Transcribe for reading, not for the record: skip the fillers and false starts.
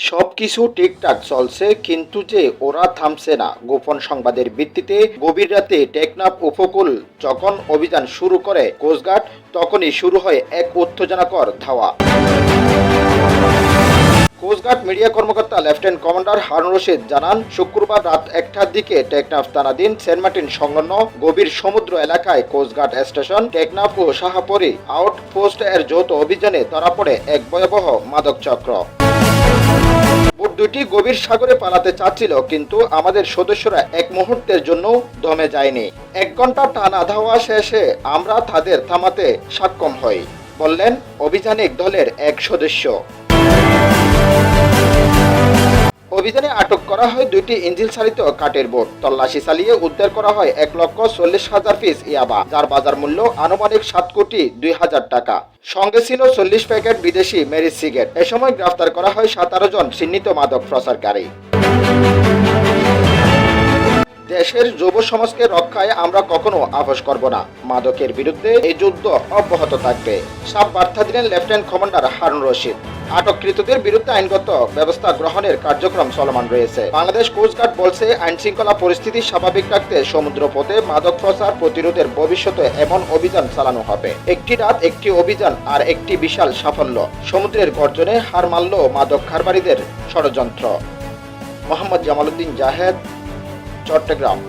সবকিছু ঠিকঠাক চলছে, কিন্তু যে ওরা থামছে না। গোপন সংবাদের ভিত্তিতে গভীর রাতে টেকনাফ উপকূল যখন অভিযান শুরু করে কোস্টগার্ড, তখনই শুরু হয় এক উত্তেজনাকর ধাওয়া। কোস্টগার্ড মিডিয়া কর্মকর্তা লেফটেন্যান্ট কমান্ডার হারুন রশিদ জানান, শুক্রবার রাত 1টার দিকে টেকনাফ থানাধীন সেন্ট মার্টিন সংলগ্ন গভীর সমুদ্র এলাকায় কোস্টগার্ড স্টেশন, টেকনাফ ও শাহপরী আউটপোস্ট এর যৌথ অভিযানে ধরা পড়ে এক ভয়াবহ মাদক চক্র। বোট দুটি গভীর সাগরে পালাতে চাচ্ছিল, কিন্তু আমাদের সদস্যরা এক মুহূর্তের জন্য দমে যায়নি। 1 ঘন্টা টানা ধাওয়া শেষে আমরা তাদের থামাতে সক্ষম হই, বললেন অভিযানিক দলের এক সদস্য। অভিযানে আটক করা হয় 2টি ইঞ্জিন চালিত কাঠের বোট। তল্লাশি চালিয়ে উদ্ধার করা হয় 1,40,000 পিস ইয়াবা, যার বাজার মূল্য আনুমানিক 7,02,000 টাকা। সঙ্গে ছিল 40 প্যাকেট বিদেশি মেরিজ সিগারেট। এ সময় গ্রেফতার করা হয় 17 জন চিহ্নিত মাদক প্রচারকারী। দেশের যুব সমাজকে রক্ষায় আমরা কখনো আপোস করব না। মাদকের বিরুদ্ধে এই যুদ্ধ অব্যাহত থাকবে, সাফ বার্তা দিলেন লেফটেন্যান্ট কমান্ডার হারুন রশিদ। আটককৃতদের বিরুদ্ধে আইনগত ব্যবস্থা গ্রহণের কার্যক্রম চলমান রয়েছে। বাংলাদেশ কোস্টগার্ড বলছে, আইন শৃঙ্খলা পরিস্থিতি স্বাভাবিক রাখতে সমুদ্রপথে মাদক প্রচার প্রতিরোধের ভবিষ্যতে এমন অভিযান চালানো হবে। একটি রাত, একটি অভিযান আর একটি বিশাল সাফল্য। সমুদ্রের গর্জনে হার মানল মাদক কারবারিদের ষড়যন্ত্র। মোহাম্মদ জামালউদ্দিন জাহেদ, চট্টগ্রাম।